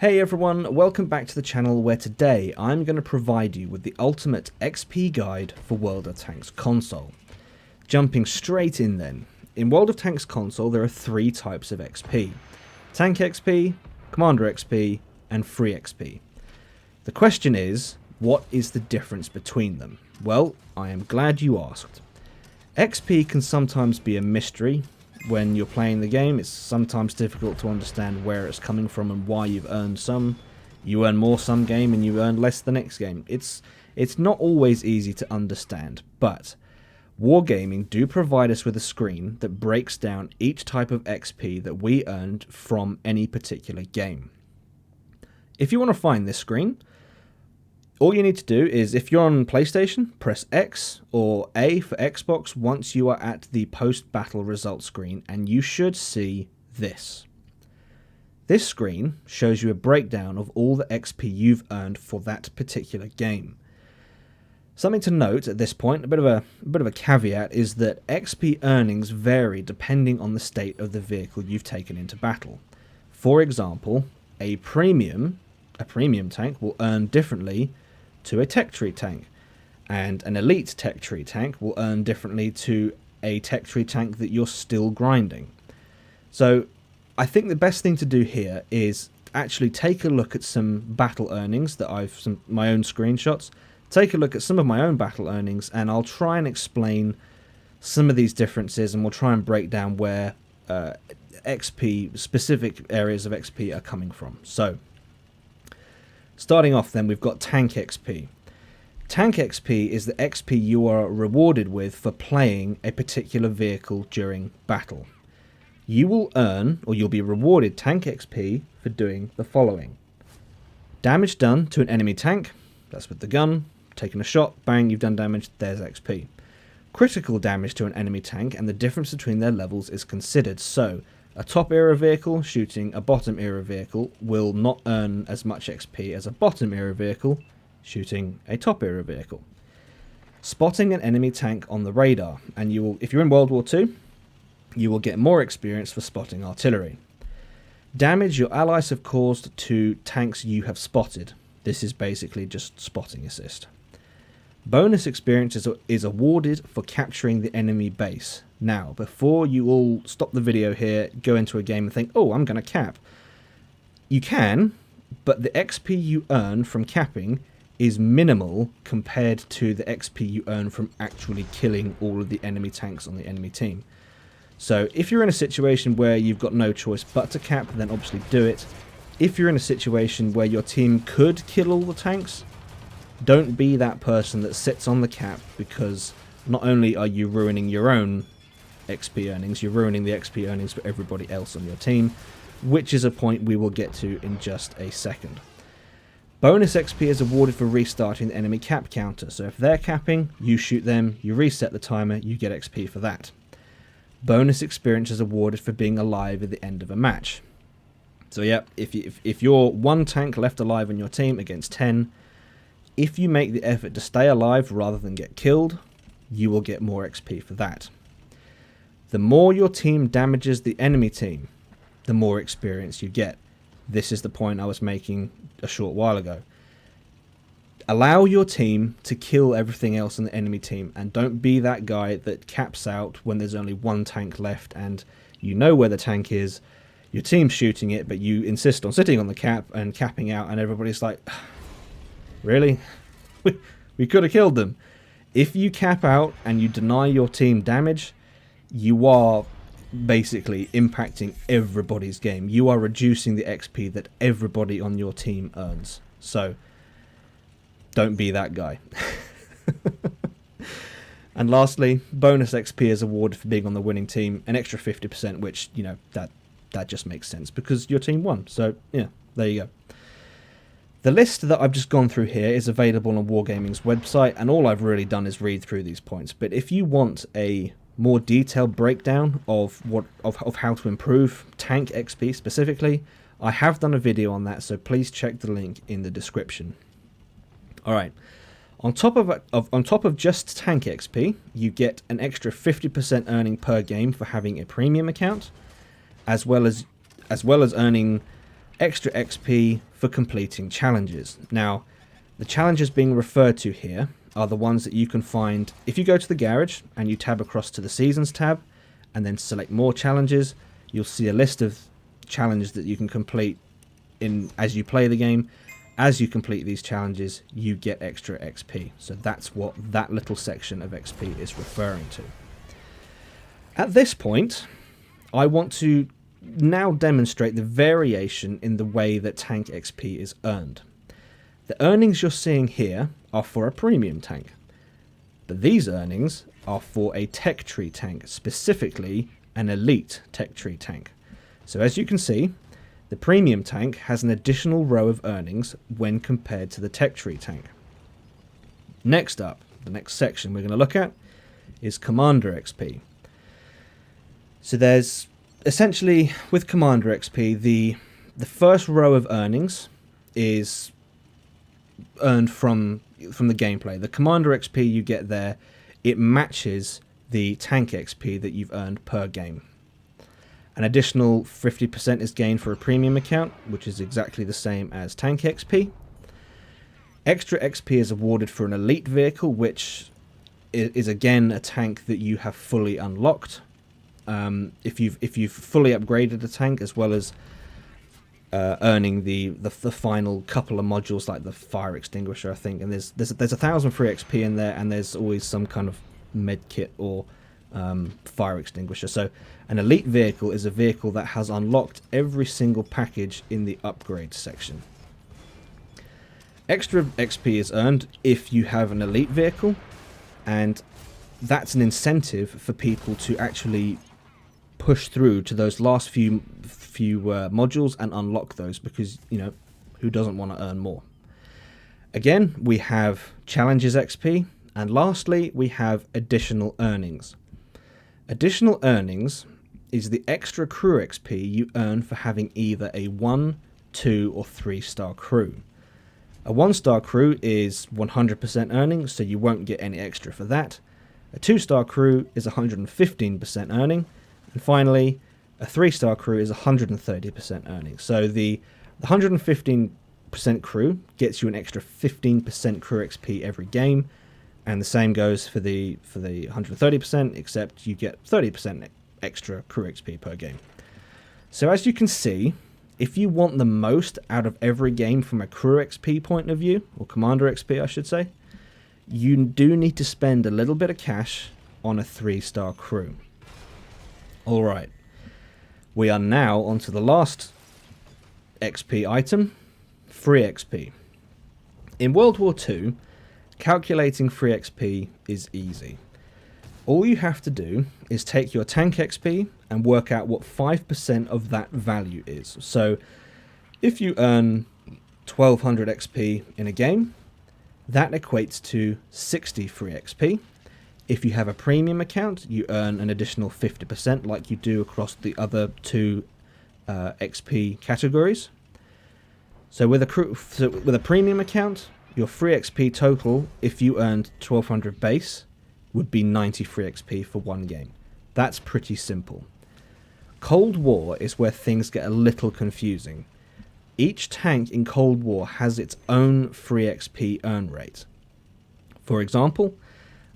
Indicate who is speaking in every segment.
Speaker 1: Hey everyone, welcome back to the channel where today I'm going to provide you with the ultimate XP guide for World of Tanks console. Jumping straight in then, in World of Tanks console there are three types of XP. Tank XP, Commander XP, and Free XP. The question is, what is the difference between them? Well, I am glad you asked. XP can sometimes be a mystery. When you're playing the game, it's sometimes difficult to understand where it's coming from and why you've earned some. You earn more some game and you earn less the next game. It's not always easy to understand, but Wargaming do provide us with a screen that breaks down each type of XP that we earned from any particular game. If you want to find this screen, all you need to do is, if you're on PlayStation, press X or A for Xbox once you are at the post-battle results screen, and you should see this. This screen shows you a breakdown of all the XP you've earned for that particular game. Something to note at this point, a bit of a caveat, is that XP earnings vary depending on the state of the vehicle you've taken into battle. For example, a premium tank will earn differently to a tech tree tank, and an elite tech tree tank will earn differently to a tech tree tank that you're still grinding. So I think the best thing to do here is actually take a look at some battle earnings that my own screenshots, take a look at some of my own battle earnings, and I'll try and explain some of these differences, and we'll try and break down where XP, specific areas of XP are coming from. So starting off then, we've got Tank XP. Tank XP is the XP you are rewarded with for playing a particular vehicle during battle. You will earn, or you'll be rewarded Tank XP for doing the following. Damage done to an enemy tank, that's with the gun, taking a shot, bang, you've done damage, there's XP. Critical damage to an enemy tank, and the difference between their levels is considered. So a top era vehicle shooting a bottom era vehicle will not earn as much XP as a bottom era vehicle shooting a top era vehicle. Spotting an enemy tank on the radar, and you will, if you're in World War II, you will get more experience for spotting artillery. Damage your allies have caused to tanks you have spotted. This is basically just spotting assist. Bonus experience is awarded for capturing the enemy base. Now, before you all stop the video here, go into a game and think, oh, I'm going to cap. You can, but the XP you earn from capping is minimal compared to the XP you earn from actually killing all of the enemy tanks on the enemy team. So if you're in a situation where you've got no choice but to cap, then obviously do it. If you're in a situation where your team could kill all the tanks, don't be that person that sits on the cap, because not only are you ruining your own XP earnings, you're ruining the XP earnings for everybody else on your team, which is a point we will get to in just a second. Bonus XP is awarded for restarting the enemy cap counter, so if they're capping, you shoot them, you reset the timer, you get XP for that. Bonus experience is awarded for being alive at the end of a match. So yeah, if you're one tank left alive on your team against 10, if you make the effort to stay alive rather than get killed, you will get more XP for that. The more your team damages the enemy team, the more experience you get. This is the point I was making a short while ago. Allow your team to kill everything else in the enemy team, and don't be that guy that caps out when there's only one tank left and you know where the tank is, your team's shooting it, but you insist on sitting on the cap and capping out, and everybody's like, really? We could have killed them. If you cap out and you deny your team damage, you are basically impacting everybody's game. You are reducing the XP that everybody on your team earns. So don't be that guy. And lastly, bonus XP is awarded for being on the winning team, an extra 50%, which, you know, that just makes sense because your team won. So yeah, there you go. The list that I've just gone through here is available on Wargaming's website, and all I've really done is read through these points. But if you want a more detailed breakdown of how to improve Tank XP specifically, I have done a video on that, so please check the link in the description. Alright, on top of just Tank XP, you get an extra 50% earning per game for having a premium account, as well as earning extra XP for completing challenges. Now, the challenges being referred to here are the ones that you can find if you go to the garage and you tab across to the Seasons tab and then select more challenges. You'll see a list of challenges that you can complete as you play the game. As you complete these challenges, you get extra XP. So that's what that little section of XP is referring to. At this point, I want to now demonstrate the variation in the way that tank XP is earned. The earnings you're seeing here are for a premium tank, but these earnings are for a tech tree tank, specifically an elite tech tree tank. So as you can see, the premium tank has an additional row of earnings when compared to the tech tree tank. Next up, the next section we're going to look at is Commander XP. So there's essentially, with Commander XP, the first row of earnings is earned from the gameplay. The Commander XP you get there, it matches the tank XP that you've earned per game. An additional 50% is gained for a premium account, which is exactly the same as tank XP. Extra XP is awarded for an elite vehicle, which is again a tank that you have fully unlocked. If you've fully upgraded a tank, as well as earning the final couple of modules like the fire extinguisher, I think, and there's 1,000 free XP in there, and there's always some kind of med kit or fire extinguisher. So an elite vehicle is a vehicle that has unlocked every single package in the upgrade section. Extra XP is earned if you have an elite vehicle, and that's an incentive for people to actually push through to those last few modules and unlock those, because, you know, who doesn't want to earn more? Again, we have challenges XP, and lastly we have additional earnings. Additional earnings is the extra crew XP you earn for having either a 1, 2 or 3 star crew. A 1-star crew is 100% earning, so you won't get any extra for that. A 2-star crew is 115% earning, and finally a 3-star crew is 130% earning. So the 115% crew gets you an extra 15% crew XP every game, and the same goes for the 130%, except you get 30% extra crew XP per game. So as you can see, if you want the most out of every game from a crew XP point of view, or Commander XP I should say, you do need to spend a little bit of cash on a 3-star crew. Alright, we are now on to the last XP item, free XP. In World War II, calculating free XP is easy. All you have to do is take your tank XP and work out what 5% of that value is. So if you earn 1200 XP in a game, that equates to 60 free XP. If you have a premium account, you earn an additional 50% like you do across the other 2 XP categories. So with a premium account, your free XP total, if you earned 1200 base, would be 90 free XP for one game. That's pretty simple. Cold War is where things get a little confusing. Each tank in Cold War has its own free XP earn rate. For example,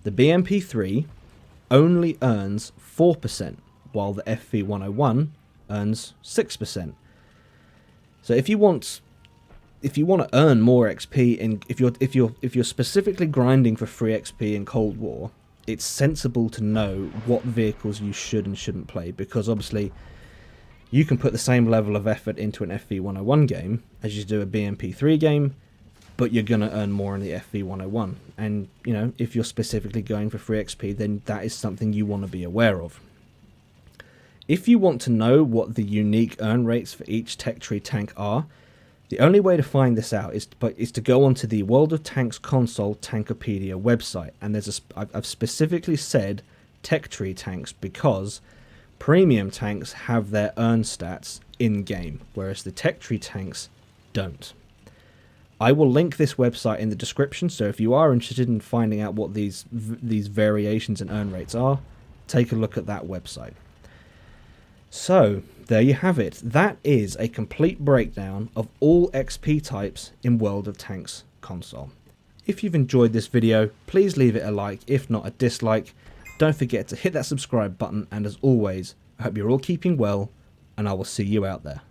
Speaker 1: the BMP-3 only earns 4%, while the FV-101 earns 6%. So if you want to earn more XP, and if you're specifically grinding for free XP in Cold War, it's sensible to know what vehicles you should and shouldn't play, because obviously you can put the same level of effort into an FV-101 game as you do a BMP-3 game, but you're going to earn more in the FV-101. And, you know, if you're specifically going for free XP, then that is something you want to be aware of. If you want to know what the unique earn rates for each tech tree tank are, the only way to find this out is to go onto the World of Tanks console Tankopedia website, and I've specifically said tech tree tanks because premium tanks have their earn stats in game, whereas the tech tree tanks don't. I will link this website in the description, so if you are interested in finding out what these variations in earn rates are, take a look at that website. So there you have it. That is a complete breakdown of all XP types in World of Tanks console. If you've enjoyed this video, please leave it a like, if not a dislike. Don't forget to hit that subscribe button, and as always, I hope you're all keeping well, and I will see you out there.